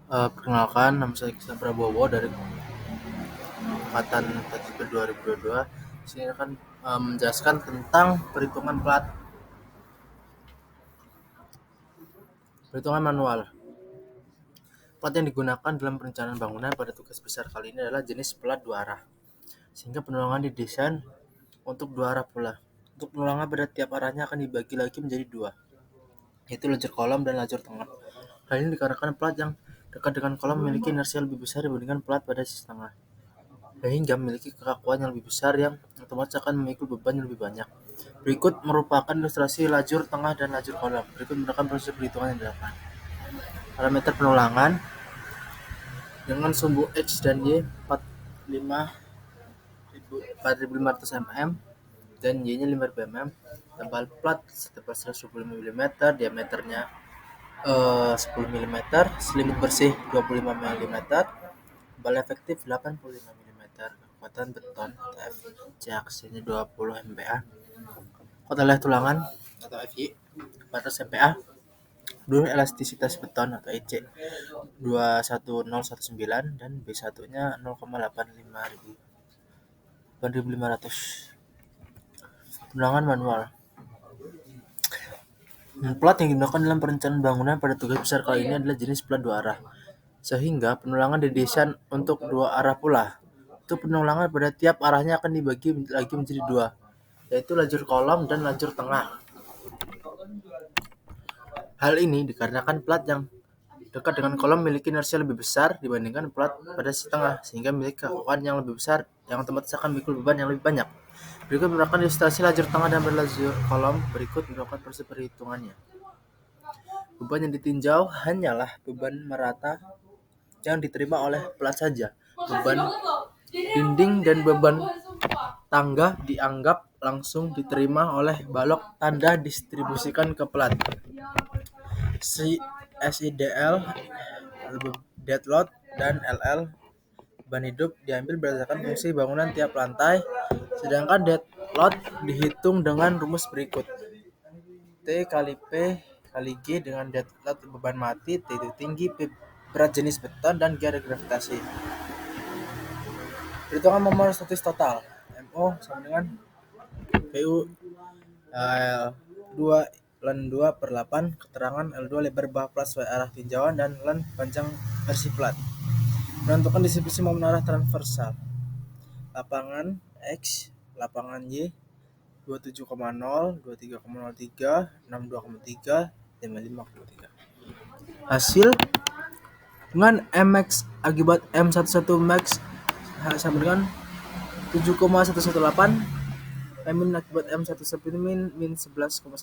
Perkenalkan, nama saya Krisna Prabowo dari angkatan 2022. Sini akan menjelaskan tentang perhitungan perhitungan manual. Plat yang digunakan dalam perencanaan bangunan pada tugas besar kali ini adalah jenis plat dua arah, sehingga penulangan didesain untuk dua arah pula. Untuk penulangan pada tiap arahnya akan dibagi lagi menjadi dua, yaitu lajur kolom dan lajur tengah. Hal ini dikarenakan plat yang dekat dengan kolom memiliki inersia lebih besar dibandingkan plat pada sisi tengah, sehingga memiliki kekakuan yang lebih besar yang otomatis akan memikul beban yang lebih banyak. Berikut merupakan ilustrasi lajur tengah dan lajur kolom. Berikut merupakan proses perhitungan yang dilakukan. Parameter penulangan dengan sumbu X dan Y 4500 mm dan Y-nya 5000 mm. Tebal plat setebal 125 mm, diameternya 10 mm, selimut bersih 25 mm, tebal efektif 85 mm, kekuatan beton F CAC-nya 20 MPa, kekuatan leh tulangan atau FY 400 MPa, dulu elastisitas beton atau EC 21019 dan B1-nya 0,8500. Penulangan manual. Plat yang digunakan dalam perencanaan bangunan pada tugas besar kali ini adalah jenis plat dua arah, sehingga penulangan didesain untuk dua arah pula. Untuk penulangan pada tiap arahnya akan dibagi lagi menjadi dua, yaitu lajur kolom dan lajur tengah. Hal ini dikarenakan plat yang dekat dengan kolom memiliki inersia lebih besar dibandingkan plat pada sisi tengah, sehingga memiliki kekuatan yang lebih besar yang otomatis akan memikul beban yang lebih banyak. Berikut merupakan ilustrasi lajur tengah dan lajur kolom. Berikut merupakan proses perhitungannya. Beban yang ditinjau hanyalah beban merata yang diterima oleh plat saja. Beban dinding dan beban tangga dianggap langsung diterima oleh balok tanda distribusikan ke plat. SIDL, dead load, dan LL beban hidup diambil berdasarkan fungsi bangunan tiap lantai, sedangkan dead load dihitung dengan rumus berikut. T kali P kali G dengan dead load beban mati, T itu tinggi, P berat jenis beton, dan G ada gravitasi. Perhitungan momen statis total. MO sama dengan PU L2 len 2 per 8, keterangan L2 lebar bawah plat sesuai arah tinjauan dan len panjang versi plat. Menentukan distribusi momen arah transversal. Lapangan X, lapangan Y 27,0, 23,03, 62,3, 55,3. Hasil dengan Mx akibat M11 max sama dengan 7,118, min akibat M11 min 11,185,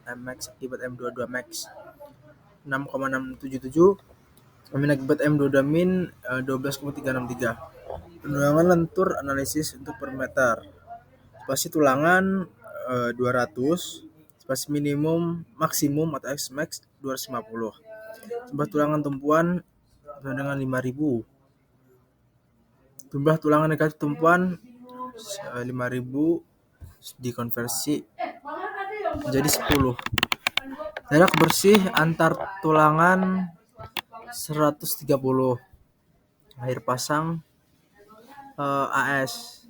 Mx akibat M22 max 6,677, min akibat M22 min 12,363. Penulangan lentur analisis untuk per meter. Spasi tulangan 200, spasi minimum maksimum atau X max 250. Jumlah tulangan tumpuan sama dengan 5000. Jumlah tulangan negatif tumpuan 5000 dikonversi menjadi 10. Jarak bersih antar tulangan 130. Air pasang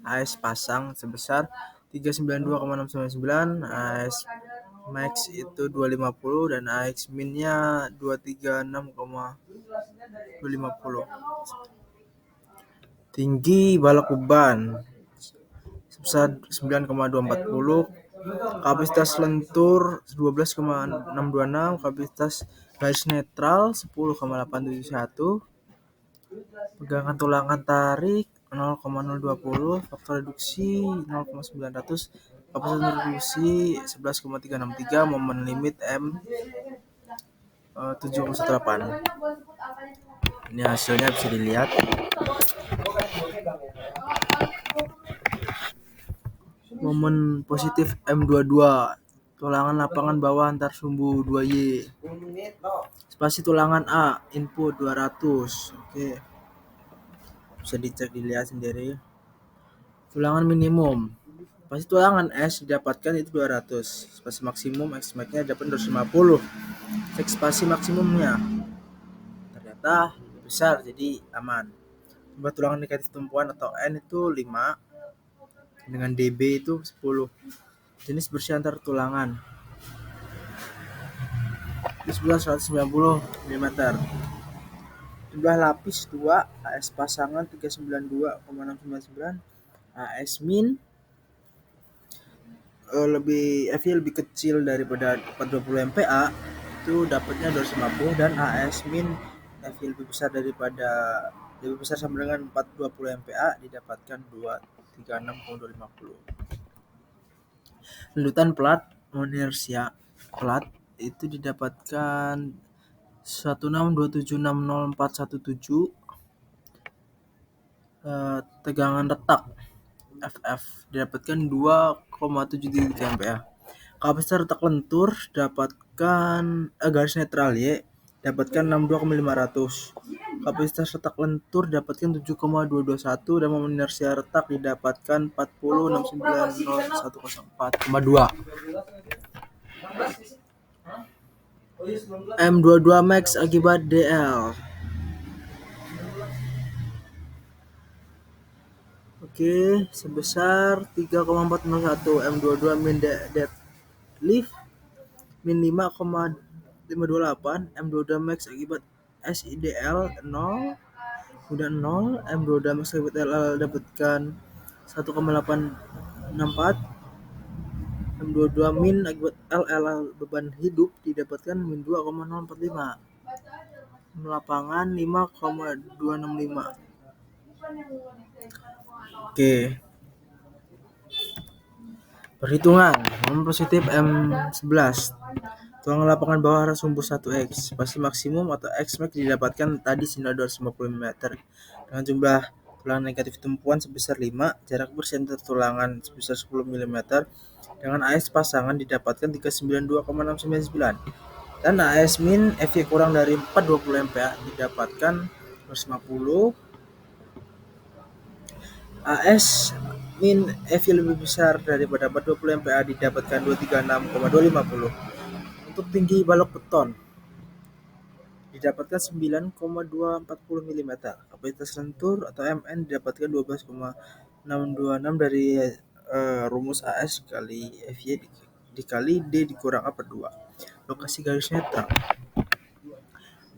AS pasang sebesar 392,699, AS max itu 250 dan AX minnya 236,250. Tinggi balok beban sebesar 9,240, kapasitas lentur 12,626, kapasitas garis netral 10,871, pegangan tulangan tarik 0,020, faktor reduksi 0,900, kapasitas reduksi 11,363, momen limit M 7,18. Ini hasilnya bisa dilihat. Momen positif M22, tulangan lapangan bawah antar sumbu 2Y. Spasi tulangan A, input 200. Oke. Bisa dicek dilihat sendiri. Tulangan minimum. Spasi tulangan S didapatkan itu 200. Spasi maksimum X max-nya dapat 250. Cek spasi maksimumnya. rata lebih besar, jadi aman. Jumlah tulangan negatif tumpuan atau N itu 5 dengan dB itu 10. Jenis bersih antar tulangan itu 190 mm. Jumlah lapis 2, AS pasangan 392,699, AS min lebih kecil daripada 420 MPa itu dapatnya 250, dan AS min FI lebih besar sama dengan 420 MPa didapatkan 236,250. Lendutan plat inersia plat itu didapatkan 162760417. Tegangan retak FF didapatkan 2,73 MPa. Kapasitor retak lentur dapatkan garis netral Y dapatkan 62,500. Kapasitas retak lentur dapatkan 7,221, dan momen inersia retak didapatkan 40690104,2. M22 max akibat DL. Oke, sebesar 3,401. M22 min deadlift min 5,528. M22 max akibat SIDL 0 udah 0. M22 max akibat LL dapatkan 1,864. M22 min akibat LL beban hidup didapatkan min 2,045. Lapangan 5,265. Oke. Perhitungan. Momen positif M11. Tulangan lapangan bawah arah sumbu 1X. Pasti maksimum atau X max didapatkan tadi senilai 250 mm. Dengan jumlah tulangan negatif tumpuan sebesar 5, jarak bersih antar tulangan sebesar 10 mm. Dengan AS pasangan didapatkan 392,699. Dan AS min FY kurang dari 420 MPa didapatkan 250. AS min FY lebih besar daripada 420 MPa didapatkan 236,250. Untuk tinggi balok beton didapatkan 9,240 mm. Kapasitas lentur atau MN didapatkan 12,626 dari rumus AS kali FY dikali D dikurang A per 2. Lokasi garis netral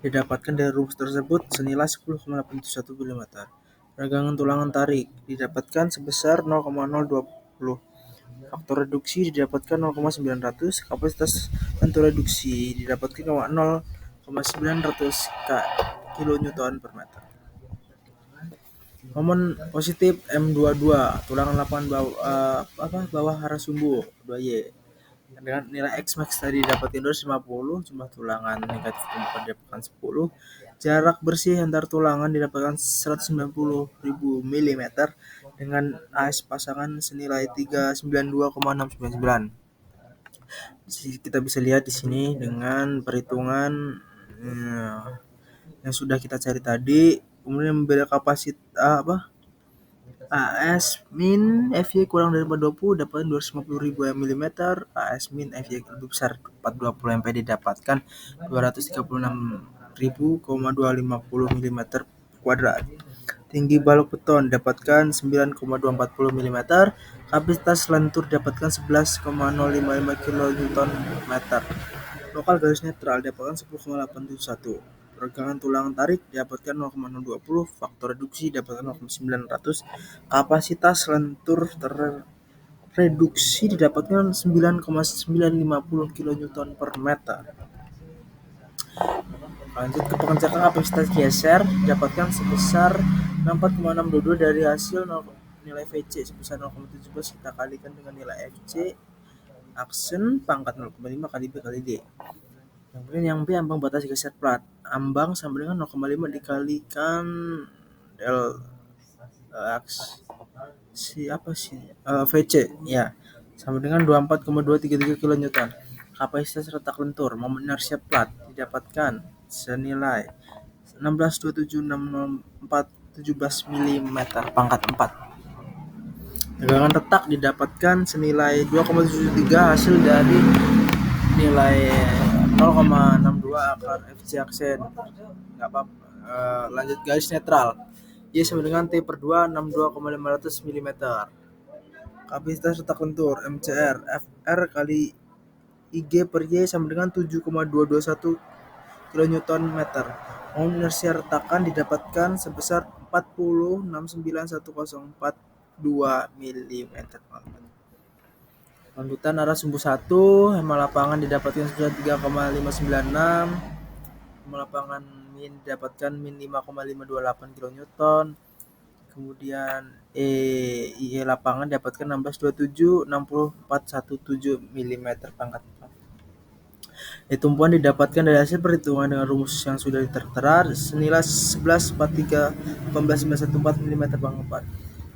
didapatkan dari rumus tersebut senilai 10,871 mm. Regangan tulangan tarik didapatkan sebesar 0,020. Faktor reduksi didapatkan 0,900. Kapasitas lentur reduksi didapatkan 0,900 kN per meter. Momen positif M22 tulangan lapangan bawah arah sumbu 2Y dengan nilai X max tadi didapatkan 250. Jumlah tulangan negatif tumpuan didapatkan 10. Jarak bersih antar tulangan didapatkan 190.000 mm dengan AS pasangan senilai 392,699. Kita bisa lihat di sini dengan perhitungan yang sudah kita cari tadi, kemudian membeda kapasitas AS min FY kurang dari 420 dapatkan 250.000 mm. AS min FY lebih besar 420 MPa didapatkan 236.250 mm kuadrat. Tinggi balok beton dapatkan 9,240 mm. Kapasitas lentur dapatkan 11,055 kN/m. Lokal garis netral dapatkan 10,871. Regangan tulangan tarik dapatkan 0,020. Faktor reduksi dapatkan 0,900. Kapasitas lentur terreduksi didapatkan 9,950 kN/m. Lanjut ke pengecekan kapasitas geser didapatkan sebesar 64,622 dari hasil nilai VC sebesar 0,17 kita kalikan dengan nilai FC aksen pangkat 0,5 kali B kali D. Kemudian yang B ambang batas geser plat. Ambang sama dengan 0,5 dikalikan L VC ya sama dengan 24,233 kN. Kapasitas retak lentur momen inersia plat didapatkan senilai 16,2760417 mm pangkat 4. Tegangan retak didapatkan senilai 2,73 hasil dari nilai 0,62 akar FC aksen. Enggak apa-apa, Lanjut garis netral. Y sama dengan T per 2 62,500 mm. Kapasitas retak lentur MCR FR kali IG per Y sama dengan 7,221 kN/m. Moment inersia retakan didapatkan sebesar 40,691042 mm. Lanjutan arah sumbu 1, hema lapangan didapatkan sebesar 3,596, hema lapangan min didapatkan min 5,528 kN. Kemudian IE lapangan didapatkan 1627 6417 mm pangkat 4. Tumpuan didapatkan dari hasil perhitungan dengan rumus yang sudah tertera senilai 1143 18914 mm pangkat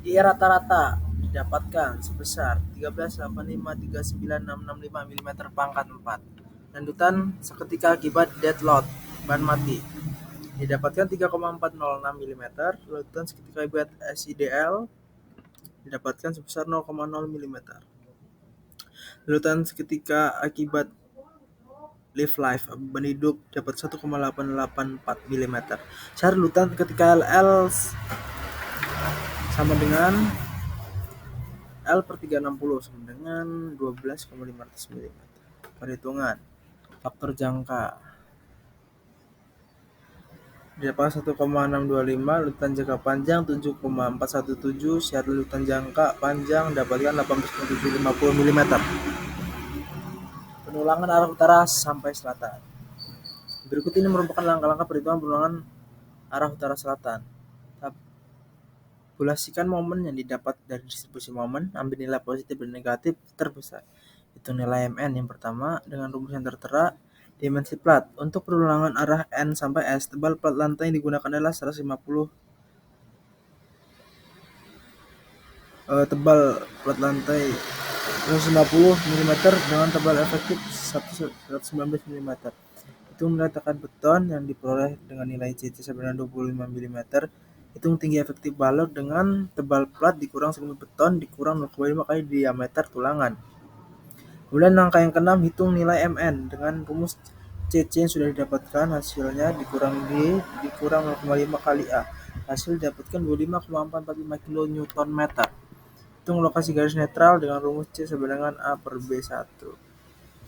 4. IE rata-rata didapatkan sebesar 13853965 mm pangkat 4. Lanjutan seketika akibat dead load ban mati didapatkan 3,406 mm. Lanjutan seketika akibat SIDL didapatkan sebesar 0,0 mm. Lanjutan seketika akibat life ban hidup dapat 1,884 mm. Secara lutan ketika LL sama dengan L per 360 sama dengan 12,500 mm. Perhitungan faktor jangka dapat 1,625, lutan jangka panjang 7,417, syarat lutan jangka panjang dapatkan 18,750 mm. Penulangan arah utara sampai selatan. Berikut ini merupakan langkah-langkah perhitungan penulangan arah utara selatan. Tabulasikan momen yang didapat dari distribusi momen, ambil nilai positif dan negatif terbesar. Hitung nilai MN yang pertama dengan rumus yang tertera. Dimensi plat. Untuk penulangan arah N sampai S, tebal plat lantai yang digunakan adalah 150 tebal plat lantai 150 mm dengan tebal efektif 119 mm. Hitung nilai tekan beton yang diperoleh dengan nilai CC sama dengan 25 mm. Hitung tinggi efektif balok dengan tebal plat dikurang segmen beton dikurang 0,5 kali diameter tulangan. Kemudian langkah yang keenam, hitung nilai MN dengan rumus CC yang sudah didapatkan, hasilnya dikurang D dikurang 0,5 kali A. Hasil didapatkan 25,445 kN/m. Hitung lokasi garis netral dengan rumus C sama dengan A per B1.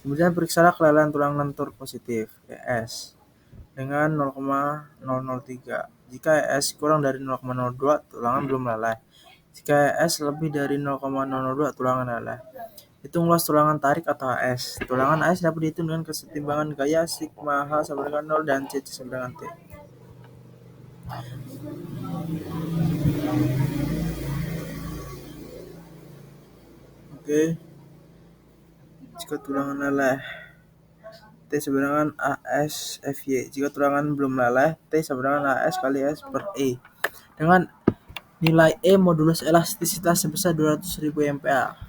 Kemudian periksalah kelainan tulang lentur positif ES dengan 0,003. Jika ES kurang dari 0,02, tulangan belum meleleh. Jika ES lebih dari 0,002, tulangan meleleh. Hitung luas tulangan tarik atau AS. Tulangan AS dapat dihitung dengan kesetimbangan gaya sigma H sama dengan 0 dan CC sama dengan T. Oke. Jika tulangan meleleh, T sama dengan AS FY. Jika tulangan belum meleleh, T sama dengan AS kali S per E. Dengan nilai E modulus elastisitas sebesar 200.000 MPa.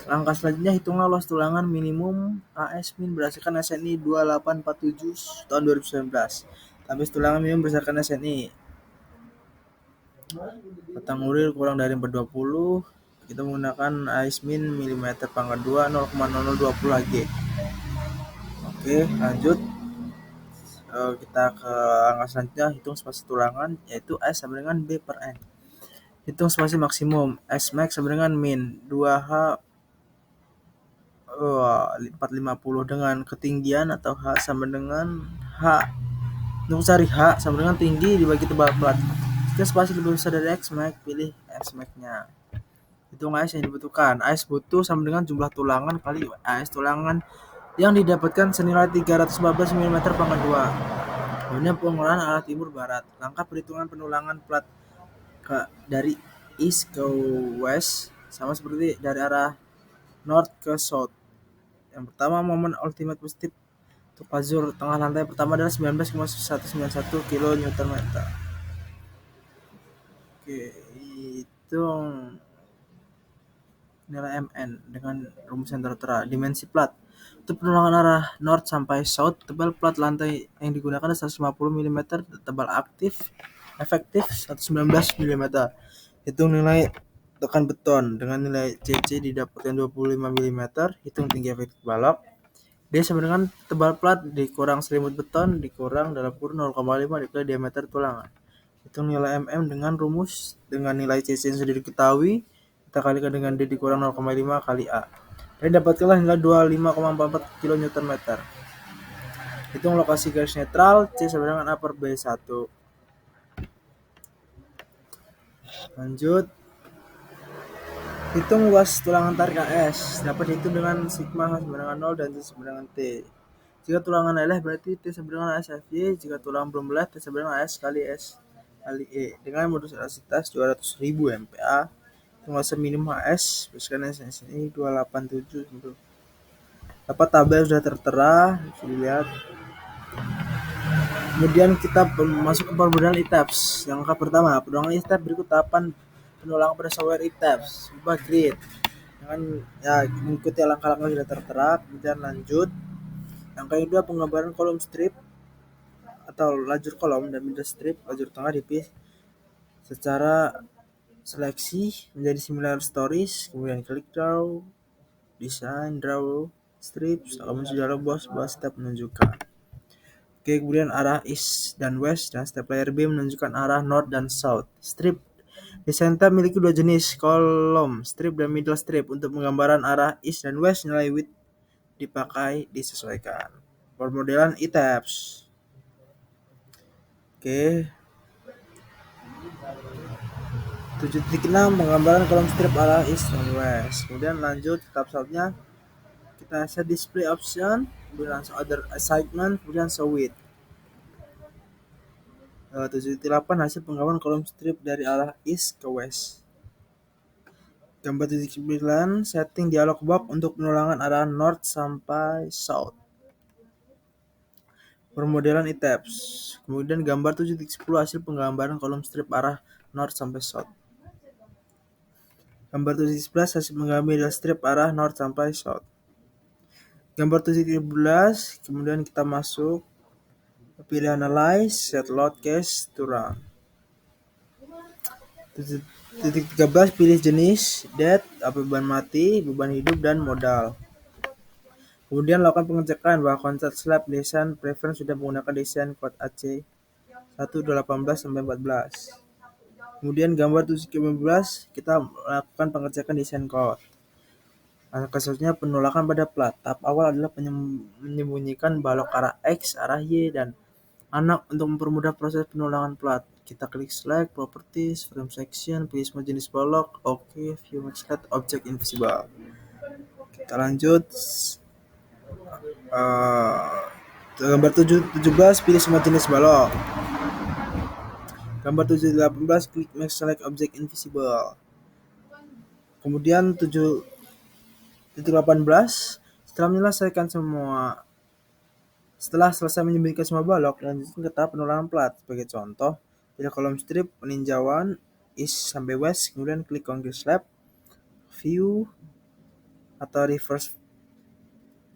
Langkah selanjutnya, hitunglah luas tulangan minimum AS min berdasarkan SNI 2847 tahun 2019. Tabis tulangan minimum berdasarkan SNI. Batang urir kurang dari 420. Kita menggunakan AS min mm pangkat 2 0,0020 Hg. Oke, lanjut. Kita ke angka selanjutnya, hitung spasi tulangan yaitu S sama dengan B per N. Hitung spasi maksimum S max sama dengan min 2H 450 dengan ketinggian atau H sama dengan H. Untuk cari H sama dengan tinggi dibagi tebal plat. Jika spasi lebih besar dari X max, pilih X max-nya. Hitung AS yang dibutuhkan. AS butuh sama dengan jumlah tulangan kali AS tulangan yang didapatkan senilai 314 mm pangkat 2. Kemudian pengolahan arah timur barat. Langkah perhitungan penulangan plat dari east ke west sama seperti dari arah north ke south. Yang pertama, momen ultimate positif untuk pazur tengah lantai pertama adalah 19,191 kN/m. Oke, hitung nilai MN dengan rumus yang tertera. Dimensi plat. Untuk penulangan arah north sampai south, tebal plat lantai yang digunakan adalah 150 mm, tebal efektif 119 mm. Hitung nilai tekan beton dengan nilai CC didapatkan 25 mm. Hitung tinggi efektif balok. D sama dengan tebal plat dikurang selimut beton dikurang dalam kurun 0,5 dikali diameter tulangan. Hitung nilai mm dengan rumus dengan nilai CC yang sudah diketahui kita kalikan dengan D dikurang 0,5 kali A. Dan dapatkanlah nilai 25,44 kN/m. Hitung lokasi garis netral C sama dengan A per B1. Lanjut. Hitung luas tulangan tarik AS. Dapat dihitung dengan sigma sama dengan 0 dan T sama dengan T. Jika tulangan leleh berarti T sama dengan AS FY. Jika tulangan belum meleleh T sama dengan AS kali S kali E. Dengan modus elastisitas 200.000 MPa. Hitung luas minimum AS. Berdasarkan SNI 287. Dapat tabel sudah tertera. Bisa dilihat. Kemudian kita masuk ke perbedaan e-tabs. Yang angka pertama, pedoman e-tabs berikut tahapan penulangan pada software e-tabs. Ubah grid. Dengan mengikuti langkah-langkah sudah tertera. Kemudian lanjut. Yang kedua, penggambaran kolom strip atau lajur kolom dan middle strip, lajur tengah dipilih secara seleksi menjadi similar stories. Kemudian klik draw, design, draw, strips. Kalau sudah bos step menunjukkan. Oke, kemudian arah east dan west dan step layer B menunjukkan arah north dan south. Strip desain tab memiliki dua jenis, kolom strip dan middle strip. Untuk penggambaran arah east dan west, nilai width dipakai disesuaikan. Permodelan e-tabs. Oke. 7.6 penggambaran kolom strip arah east dan west. Kemudian lanjut tab selanjutnya kita set display option, kemudian langsung other assignment, kemudian show width. 7.8 hasil penggambaran kolom strip dari arah east ke west. Gambar 7.9 setting dialog box untuk penulangan arah north sampai south. Permodelan e-tabs. Kemudian gambar 7.10 hasil penggambaran kolom strip arah north sampai south. Gambar 7.11 hasil penggambaran middle strip arah north sampai south. Gambar 7.13 kemudian kita masuk pilih analyze, set load cache to run. 7.13 pilih jenis, dead, beban mati, beban hidup, dan modal. Kemudian lakukan pengecekan bahwa konsep slab desain preference sudah menggunakan desain kode AC 1.18-14. Kemudian gambar 7.15 kita lakukan pengecekan desain code. Langkah selanjutnya penolakan pada plat. Tahap awal adalah menyembunyikan balok arah X, arah Y, dan anak untuk mempermudah proses penulangan plat. Kita klik select, properties, frame section, pilih semua jenis balok, oke, view select, object invisible. Kita lanjut. Gambar 7.17 pilih semua jenis balok. Gambar 7.18 klik make select object invisible. Kemudian 7.18 setelah selesai menyembunyikan semua balok, lanjutkan ke tahap penulangan plat. Sebagai contoh, pilih kolom strip peninjauan east sampai west, kemudian klik concrete slab, view atau reverse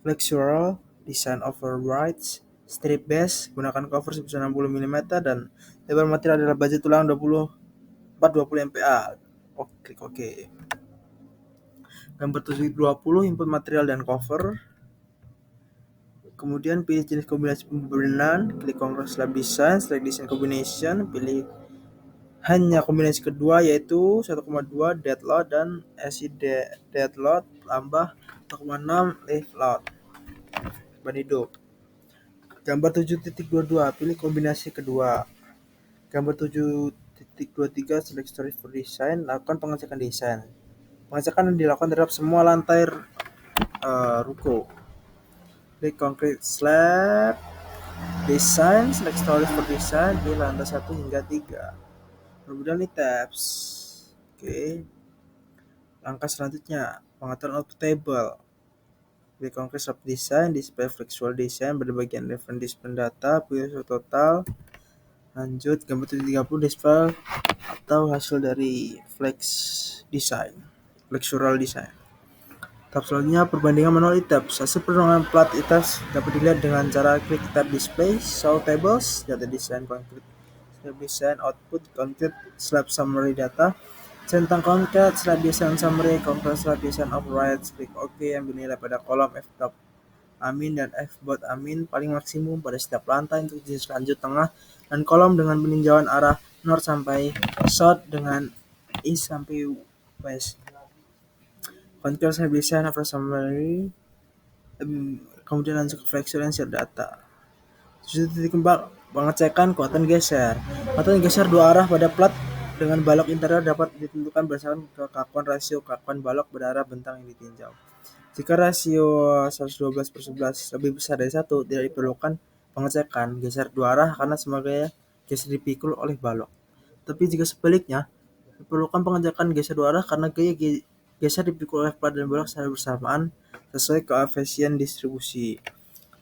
flexural, design over right, strip base, gunakan cover sebesar 60 mm dan lebar material adalah baja tulang 20 MPa. Klik OK. Gambar 720 input material dan cover. Kemudian pilih jenis kombinasi pembenahan, klik concrete slab design, select design combination, pilih hanya kombinasi kedua yaitu 1,2 dead load dan AC dead load tambah 1,6 lift load. Ban hidup. Gambar 7.22 pilih kombinasi kedua. Gambar 7.23 select storage for design, lakukan pengecekan desain. Pengecekan dilakukan terhadap semua lantai ruko. Klik concrete slab design, select storage for design di lantai 1 hingga 3. Kemudian e-tabs. Oke. Langkah selanjutnya pengaturan output table. Klik concrete slab design, display flexual design pada bagian reference display data, pilih total. Lanjut gambar 730 display atau hasil dari flex design, flexural design. Tahap selanjutnya perbandingan manual e-tabs. Hasil penulangan plat e-tabs dapat dilihat dengan cara klik tab display, show tables, data design, concrete slab design, output, concrete slab summary data, centang concrete slab design summary, concrete slab design of right, klik OK, ambil nilai pada kolom F top amin, dan F buat amin paling maksimum pada setiap lantai untuk jenis lanjut tengah dan kolom dengan peninjauan arah north sampai south dengan east sampai west. Control saya bisa nafas summary, kemudian lanjut ke flexion dan share data. Titik kembang pengecekan kekuatan geser. Kekuatan geser dua arah pada plat dengan balok interior dapat ditentukan berdasarkan kekakuan rasio kekakuan balok pada arah bentang yang ditinjau. Jika rasio 112/11 lebih besar dari 1, tidak diperlukan pengecekan geser dua arah karena sebagai geser dipikul oleh balok. Tapi jika sebaliknya, diperlukan pengecekan geser dua arah karena gaya geser dipikul oleh plat dan balok secara bersamaan sesuai koefisien distribusi.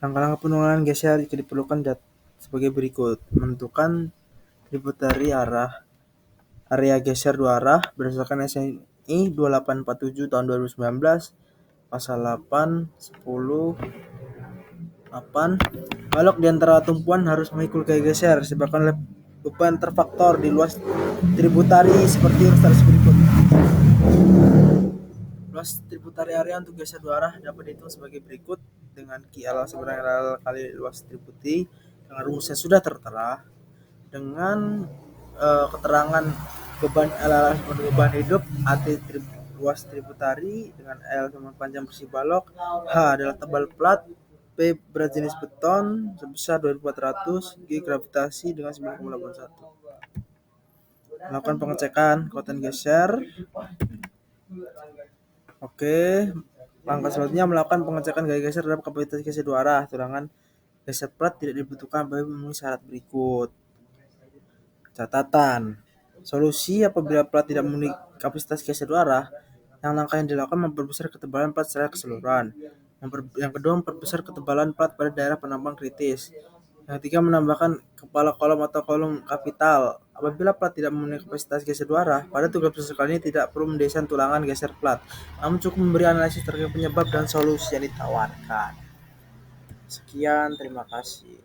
Langkah-langkah penularan geser jika diperlukan sebagai berikut. Menentukan tributary area geser dua arah berdasarkan SNI 2847 tahun 2019 pasal 8, 10, 8. Balok di antara tumpuan harus memikul gaya geser disebabkan oleh beban terfaktor di luas tributary seperti ilustrasi berikut. Luas tributary area untuk geser dua arah dapat dihitung sebagai berikut dengan QL sama dengan L kali luas tributary dengan rumusnya sudah tertera dengan keterangan beban L sebagai beban hidup, AT luas tributary dengan L sama panjang bersih balok, H adalah tebal plat, P berat jenis beton sebesar 2400, G gravitasi dengan 9,81. Melakukan pengecekan kekuatan geser. Oke, langkah selanjutnya melakukan pengecekan gaya geser terhadap kapasitas geser dua arah. Turangan geser plat tidak dibutuhkan apabila memenuhi syarat berikut. Catatan. Solusi apabila plat tidak memenuhi kapasitas geser dua arah, langkah yang dilakukan memperbesar ketebalan plat secara keseluruhan. Yang kedua, memperbesar ketebalan plat pada daerah penambang kritis. Yang ketiga, menambahkan kepala kolom atau kolom kapital. Apabila plat tidak memenuhi kapasitas geser dua arah, pada tugas besar kali ini tidak perlu mendesain tulangan geser plat, namun cukup memberi analisis terkait penyebab dan solusi yang ditawarkan. Sekian, terima kasih.